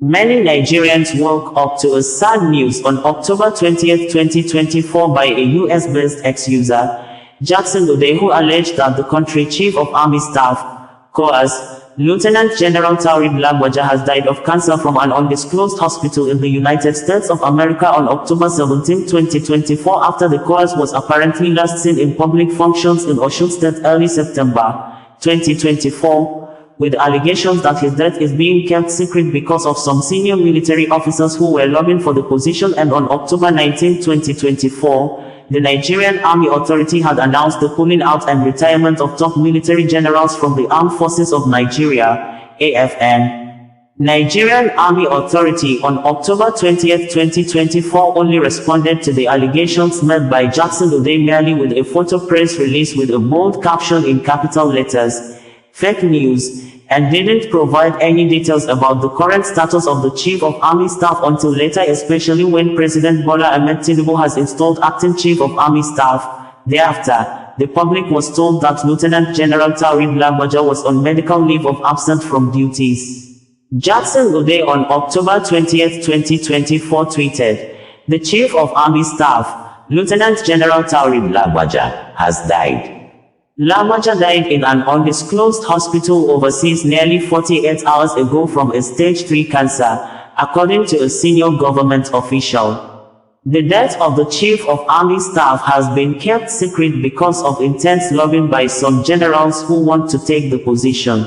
Many Nigerians woke up to a sad news on October 20, 2024 by a US-based ex-user, Jackson Ude, who alleged that the country Chief of Army Staff, COAS, Lieutenant General Taoreed Lagbaja has died of cancer from an undisclosed hospital in the United States of America on October 17, 2024 after the COAS was apparently last seen in public functions in Osun State early September 2024. With allegations that his death is being kept secret because of some senior military officers who were lobbying for the position. And on October 19, 2024, the Nigerian Army Authority had announced the pulling out and retirement of top military generals from the Armed Forces of Nigeria, AFN. Nigerian Army Authority on October 20, 2024 only responded to the allegations made by Jackson Ude merely with a photo press release with a bold caption in capital letters, "Fake news," and didn't provide any details about the current status of the Chief of Army Staff until later, especially when President Bola Ahmed Tinubu has installed acting Chief of Army Staff. Thereafter, the public was told that Lieutenant General Taoreed Lagbaja was on medical leave of absence from duties. Jackson Ude on October 20, 2024 tweeted, "The Chief of Army Staff, Lieutenant General Taoreed Lagbaja, has died. Lagbaja died in an undisclosed hospital overseas nearly 48 hours ago from a stage 3 cancer, according to a senior government official. The death of the Chief of Army Staff has been kept secret because of intense lobbying by some generals who want to take the position."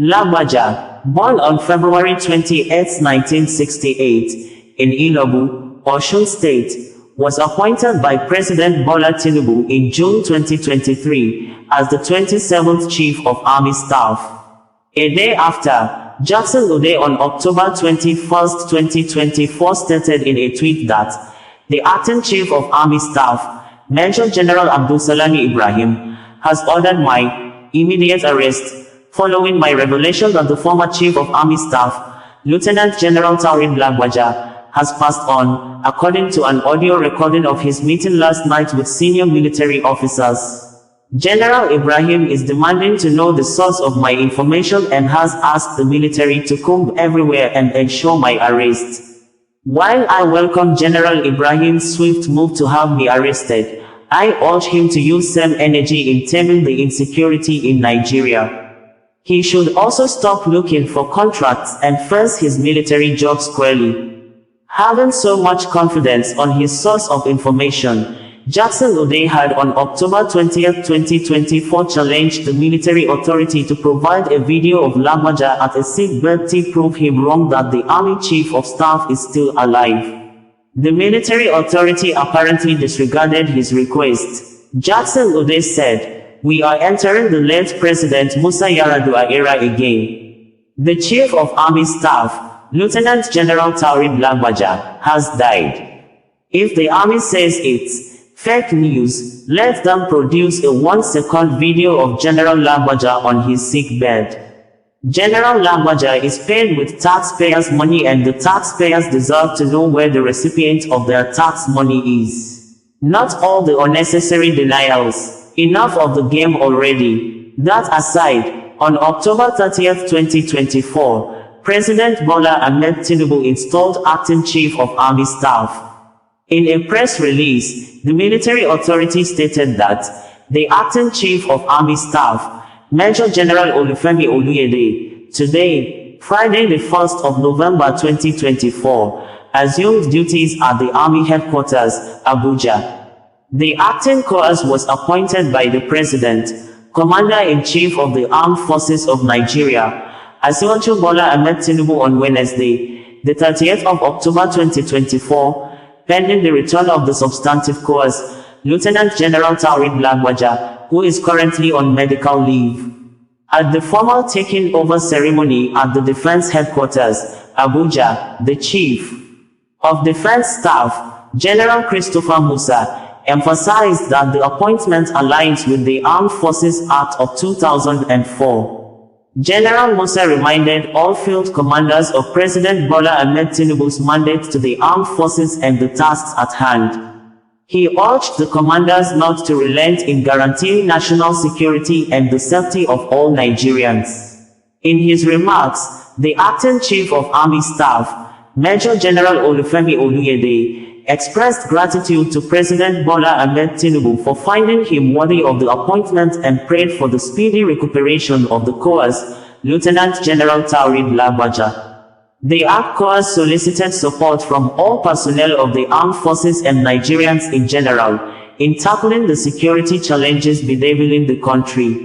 Lagbaja, born on February 28, 1968, in Ilobu, Osun State, was appointed by President Bola Tinubu in June 2023 as the 27th Chief of Army Staff. A day after, Jackson Ude on October 21, 2024 stated in a tweet that the acting Chief of Army Staff, Major General Abdulsalami Ibrahim, has ordered my immediate arrest following my revelation that the former Chief of Army Staff, Lieutenant General Taoreed Lagbaja, has passed on, according to an audio recording of his meeting last night with senior military officers. General Ibrahim is demanding to know the source of my information and has asked the military to comb everywhere and ensure my arrest. While I welcome General Ibrahim's swift move to have me arrested, I urge him to use same energy in taming the insecurity in Nigeria. He should also stop looking for contracts and face his military job squarely. Having so much confidence on his source of information, Jackson Ude had on October 20, 2024 challenged the military authority to provide a video of Lagbaja at a sick bed to prove him wrong that the Army Chief of Staff is still alive. The military authority apparently disregarded his request. Jackson Ude said, "We are entering the late President Musa Yar'Adua era again. The Chief of Army Staff, Lieutenant General Taoreed Lagbaja, has died. If the army says it's fake news, let them produce a 1-second video of General Lagbaja on his sick bed. General Lagbaja is paid with taxpayers' money and the taxpayers deserve to know where the recipient of their tax money is. Not all the unnecessary denials. Enough of the game already." That aside, on October 30, 2024, President Bola Ahmed Tinubu installed acting Chief of Army Staff. In a press release, the military authority stated that the acting Chief of Army Staff, Major General Olufemi Oluyede, today, Friday the 1st of November 2024, assumed duties at the Army Headquarters, Abuja. The acting COAS was appointed by the President, Commander-in-Chief of the Armed Forces of Nigeria, Asiwaju Bola Ahmed Tinubu on Wednesday, the 30th of October 2024, pending the return of the substantive COAS, Lieutenant General Taoreed Lagbaja, who is currently on medical leave. At the formal taking over ceremony at the Defense Headquarters, Abuja, the Chief of Defense Staff, General Christopher Musa, emphasized that the appointment aligns with the Armed Forces Act of 2004. General Musa reminded all field commanders of President Bola Ahmed Tinubu's mandate to the armed forces and the tasks at hand. He urged the commanders not to relent in guaranteeing national security and the safety of all Nigerians. In his remarks, the acting chief of Army Staff, Major General Olufemi Oluyede, expressed gratitude to President Bola Ahmed Tinubu for finding him worthy of the appointment and prayed for the speedy recuperation of the COAS, Lieutenant General Taoreed Lagbaja. The COAS solicited support from all personnel of the armed forces and Nigerians in general in tackling the security challenges bedeviling the country.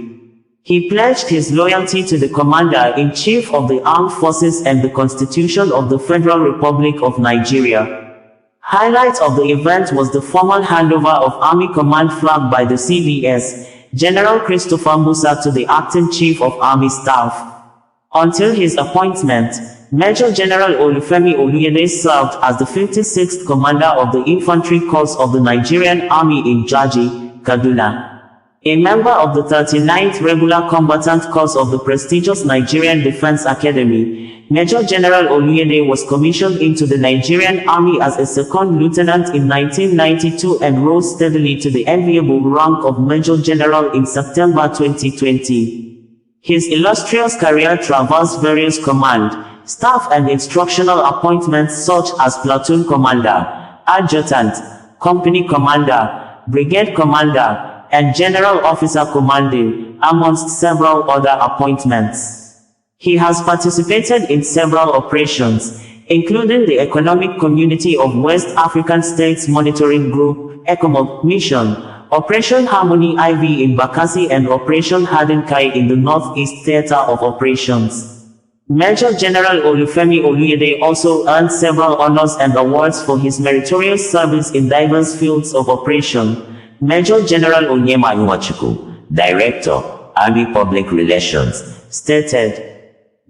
He pledged his loyalty to the Commander-in-Chief of the Armed Forces and the Constitution of the Federal Republic of Nigeria. Highlight of the event was the formal handover of Army Command flag by the CDS, General Christopher Musa, to the Acting Chief of Army Staff. Until his appointment, Major General Olufemi Oluyede served as the 56th Commander of the Infantry Corps of the Nigerian Army in Jaji, Kaduna. A member of the 39th Regular Combatant Corps of the prestigious Nigerian Defense Academy, Major General Oluyede was commissioned into the Nigerian Army as a second lieutenant in 1992 and rose steadily to the enviable rank of Major General in September 2020. His illustrious career traversed various command, staff and instructional appointments such as Platoon Commander, Adjutant, Company Commander, Brigade Commander, and General Officer Commanding, amongst several other appointments. He has participated in several operations, including the Economic Community of West African States Monitoring Group, ECOMOG mission, Operation Harmony IV in Bakassi and Operation Hadinkai in the Northeast Theater of Operations. Major General Olufemi Oluyede also earned several honors and awards for his meritorious service in diverse fields of operation. Major General Onyema Nwachukwu, Director, Army Public Relations, stated.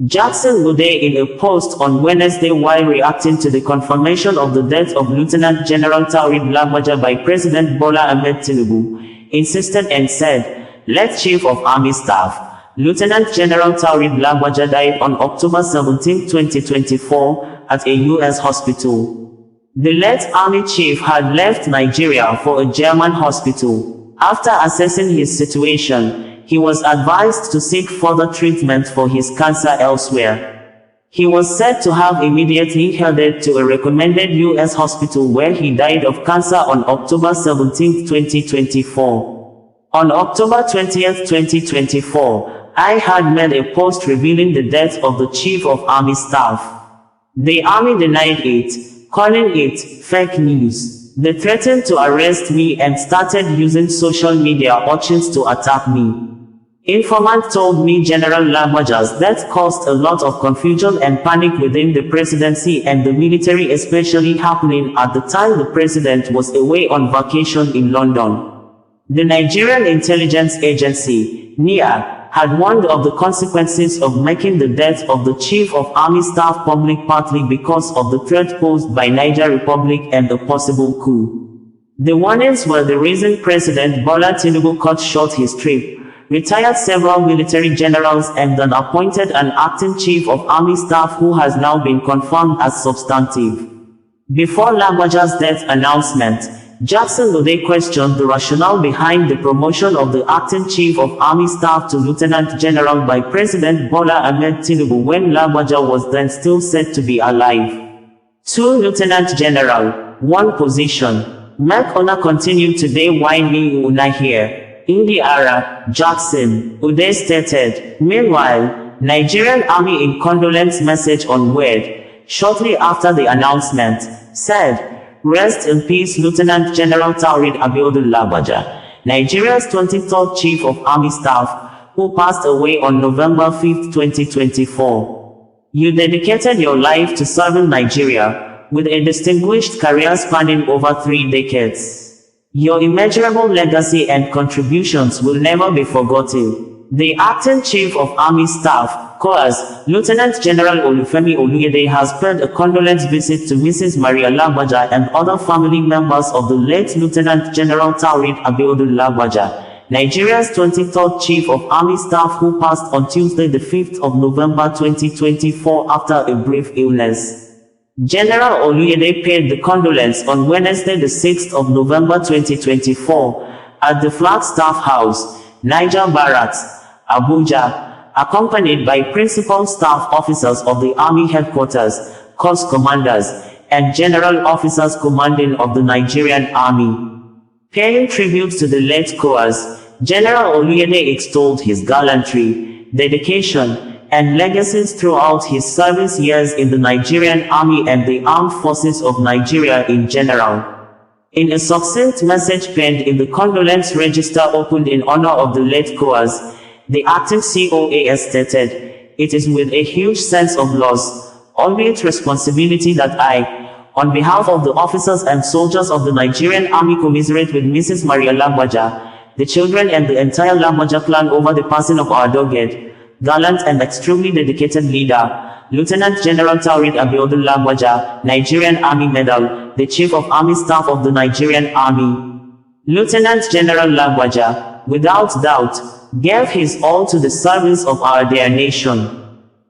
Jackson Ude, in a post on Wednesday while reacting to the confirmation of the death of Lieutenant General Taoreed Lagbaja by President Bola Ahmed Tinubu, insisted and said, late Chief of Army Staff, Lieutenant General Taoreed Lagbaja died on October 17, 2024, at a U.S. hospital. The late Army Chief had left Nigeria for a German hospital. After assessing his situation, he was advised to seek further treatment for his cancer elsewhere. He was said to have immediately headed to a recommended U.S. hospital where he died of cancer on October 17, 2024. On October 20, 2024, I had made a post revealing the death of the Chief of Army Staff. The Army denied it, calling it fake news. They threatened to arrest me and started using social media urchins to attack me. Informant told me General Lagbaja's death caused a lot of confusion and panic within the presidency and the military, especially happening at the time the president was away on vacation in London. The Nigerian Intelligence Agency, NIA, had warned of the consequences of making the death of the Chief of Army Staff public, partly because of the threat posed by Niger Republic and a possible coup. The warnings were the reason President Bola Tinubu cut short his trip, retired several military generals and then appointed an acting Chief of Army Staff who has now been confirmed as substantive. Before Lagbaja's death announcement, Jackson Ude questioned the rationale behind the promotion of the acting Chief of Army Staff to Lieutenant General by President Bola Ahmed Tinubu when Lagbaja was then still said to be alive. 2 Lieutenant General, 1 position. Mark Ona continued today. Why me una here? Indiara, Jackson, Ude stated. Meanwhile, Nigerian Army in condolence message on Word, shortly after the announcement, said, rest in peace Lieutenant General Taoreed Lagbaja, Nigeria's 23rd Chief of Army Staff, who passed away on November 5, 2024. You dedicated your life to serving Nigeria, with a distinguished career spanning over 3 decades. Your immeasurable legacy and contributions will never be forgotten. The Acting Chief of Army Staff, COAS, Lieutenant General Olufemi Oluyede has paid a condolence visit to Mrs. Maria Lagbaja and other family members of the late Lieutenant General Taoreed Lagbaja, Nigeria's 23rd Chief of Army Staff, who passed on Tuesday the 5th of November 2024 after a brief illness. General Oluyede paid the condolence on Wednesday the 6th of November 2024 at the Flagstaff House, Niger Barracks, Abuja, accompanied by principal staff officers of the Army headquarters, corps commanders, and general officers commanding of the Nigerian Army. Paying tribute to the late COAS, General Oluyede extolled his gallantry, dedication, and legacies throughout his service years in the Nigerian Army and the armed forces of Nigeria in general. In a succinct message penned in the condolence register opened in honor of the late COAS, the acting COAS stated, "It is with a huge sense of loss, albeit responsibility, that I, on behalf of the officers and soldiers of the Nigerian Army, commiserate with Mrs. Maria Lagbaja, the children and the entire Lagbaja clan over the passing of our dogged, gallant and extremely dedicated leader, Lieutenant General Taoreed Lagbaja, Nigerian Army Medal, the Chief of Army Staff of the Nigerian Army. Lieutenant General Lagbaja, without doubt, gave his all to the service of our dear nation.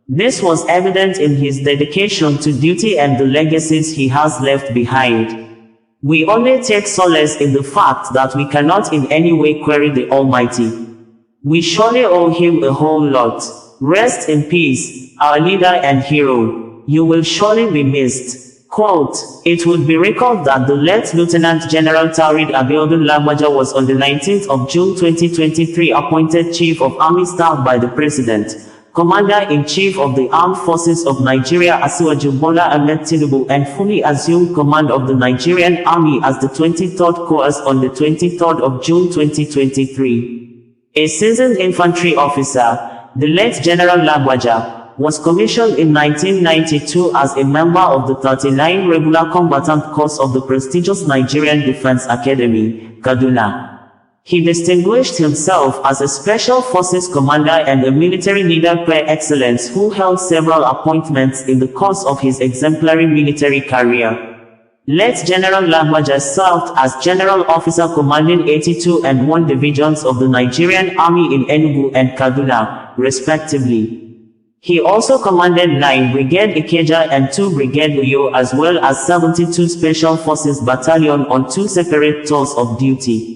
This was evident in his dedication to duty and the legacies he has left behind. We only take solace in the fact that we cannot in any way query the Almighty. We surely owe him a whole lot. Rest in peace, our leader and hero. You will surely be missed." Quote, "It would be recalled that the late Lieutenant General Taoreed Lagbaja was on the 19th of June 2023 appointed Chief of Army Staff by the President, Commander-in-Chief of the Armed Forces of Nigeria Asiwaju Bola Ahmed Tinubu, and fully assumed command of the Nigerian Army as the 23rd COAS on the 23rd of June 2023. A seasoned infantry officer, the late General Lagbaja was commissioned in 1992 as a member of the 39 Regular Combatant Corps of the prestigious Nigerian Defense Academy, Kaduna. He distinguished himself as a Special Forces commander and a military leader par excellence who held several appointments in the course of his exemplary military career. Late General Lagbaja served as General Officer commanding 82 and 1 divisions of the Nigerian Army in Enugu and Kaduna, respectively. He also commanded 9 Brigade Ikeja and 2 Brigade Uyo, as well as 72 Special Forces Battalion on 2 separate tours of duty.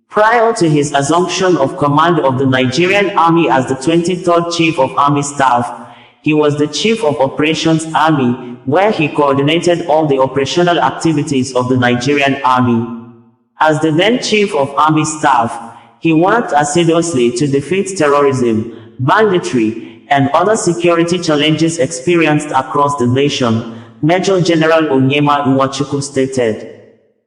Prior to his assumption of command of the Nigerian Army as the 23rd Chief of Army Staff, he was the Chief of Operations Army, where he coordinated all the operational activities of the Nigerian Army. As the then Chief of Army Staff, he worked assiduously to defeat terrorism, banditry, and other security challenges experienced across the nation, Major General Onyema Nwachukwu stated.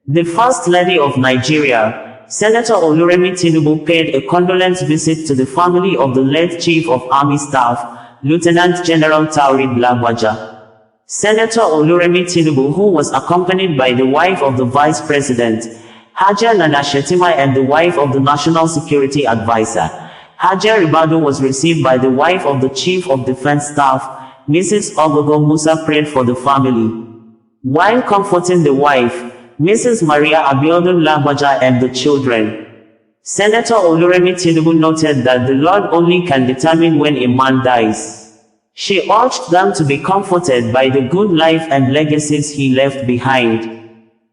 The First Lady of Nigeria, Senator Oluremi Tinubu, paid a condolence visit to the family of the late Chief of Army Staff, Lieutenant General Taoreed Lagbaja. Senator Oluremi Tinubu, who was accompanied by the wife of the Vice President, Hajia Nana Shetima, and the wife of the National Security Advisor, Hajia Ribadu, was received by the wife of the Chief of Defense Staff, Mrs. Ogogo Musa, prayed for the family. While comforting the wife, Mrs. Maria Abiodun Lagbaja, and the children, Senator Oluremi Tinubu noted that the Lord only can determine when a man dies. She urged them to be comforted by the good life and legacies he left behind.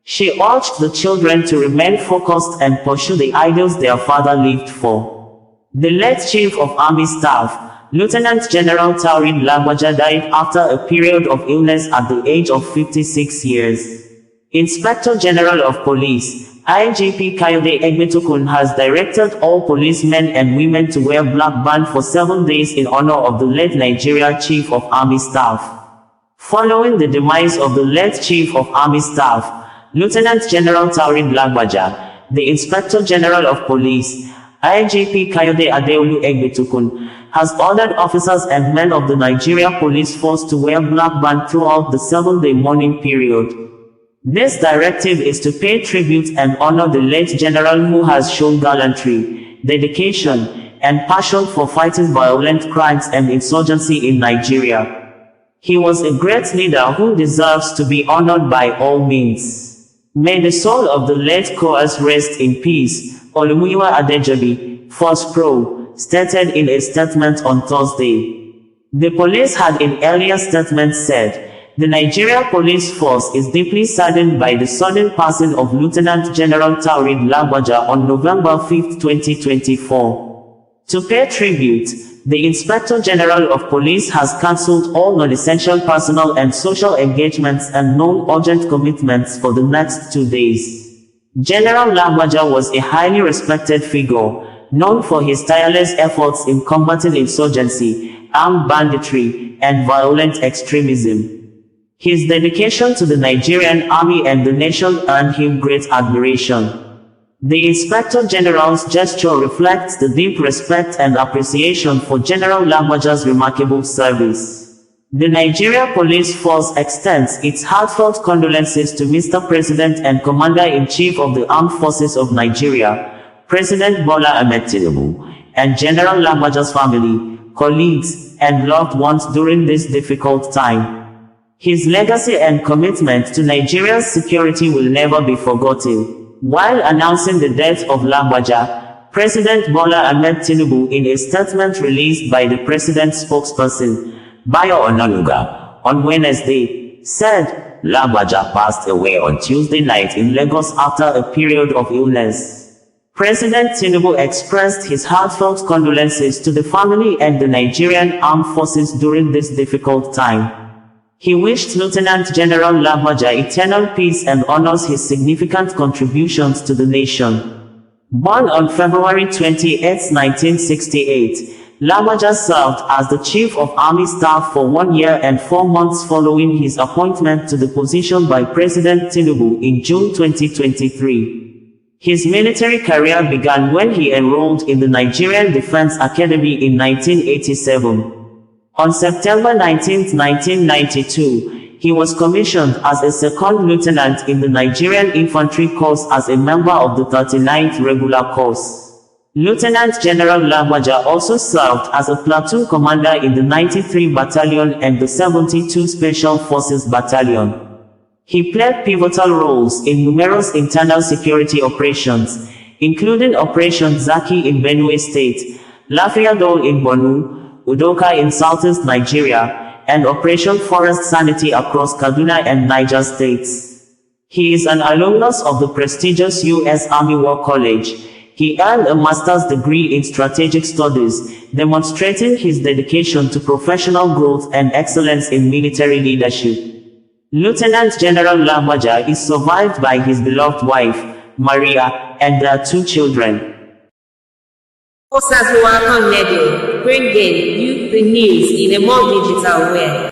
She urged the children to remain focused and pursue the ideals their father lived for. The late Chief of Army Staff, Lieutenant General Taoreed Lagbaja, died after a period of illness at the age of 56 years. Inspector General of Police, IGP Kayode Egbetukun, has directed all policemen and women to wear black band for 7 days in honor of the late Nigeria Chief of Army Staff. Following the demise of the late Chief of Army Staff, Lieutenant General Taoreed Lagbaja, the Inspector General of Police, IGP Kayode Adeolu Egbetukun, has ordered officers and men of the Nigeria Police Force to wear black band throughout the 7-day mourning period. This directive is to pay tribute and honor the late general who has shown gallantry, dedication, and passion for fighting violent crimes and insurgency in Nigeria. He was a great leader who deserves to be honored by all means. May the soul of the late COAS rest in peace, Olumuyiwa Adejobi, Force Pro, stated in a statement on Thursday. The police had in earlier statements said, "The Nigeria Police Force is deeply saddened by the sudden passing of Lieutenant General Taoreed Lagbaja on November 5, 2024. To pay tribute, The Inspector General of Police has cancelled all non-essential personal and social engagements and non-urgent commitments for the next 2 days. General Lagbaja was a highly respected figure, known for his tireless efforts in combating insurgency, armed banditry, and violent extremism. His dedication to the Nigerian Army and the nation earned him great admiration. The Inspector General's gesture reflects the deep respect and appreciation for General Lagbaja's remarkable service. The Nigeria Police Force extends its heartfelt condolences to Mr. President and Commander-in-Chief of the Armed Forces of Nigeria, President Bola Ahmed Tinubu, and General Lagbaja's family, colleagues, and loved ones during this difficult time. His legacy and commitment to Nigeria's security will never be forgotten. While announcing the death of Lagbaja, President Bola Ahmed Tinubu, in a statement released by the president's spokesperson, Bayo Onanuga, on Wednesday, said, "Lagbaja passed away on Tuesday night in Lagos after a period of illness." President Tinubu expressed his heartfelt condolences to the family and the Nigerian Armed Forces during this difficult time. He wished Lieutenant General Lagbaja eternal peace and honors his significant contributions to the nation. Born on February 28, 1968, Lagbaja served as the Chief of Army Staff for 1 year and 4 months following his appointment to the position by President Tinubu in June 2023. His military career began when he enrolled in the Nigerian Defense Academy in 1987. On September 19, 1992, he was commissioned as a second lieutenant in the Nigerian Infantry Corps as a member of the 39th Regular Corps. Lieutenant General Lagbaja also served as a platoon commander in the 93 Battalion and the 72 Special Forces Battalion. He played pivotal roles in numerous internal security operations, including Operation Zaki in Benue State, Lafiadol in Borno, Udoka in southeast Nigeria, and Operation Forest Sanity across Kaduna and Niger states. He is an alumnus of the prestigious U.S. Army War College. He earned a master's degree in strategic studies, demonstrating his dedication to professional growth and excellence in military leadership. Lieutenant General Lagbaja is survived by his beloved wife, Maria, and their 2 children. COAS LagbaJa, bringing you the news in a more digital way.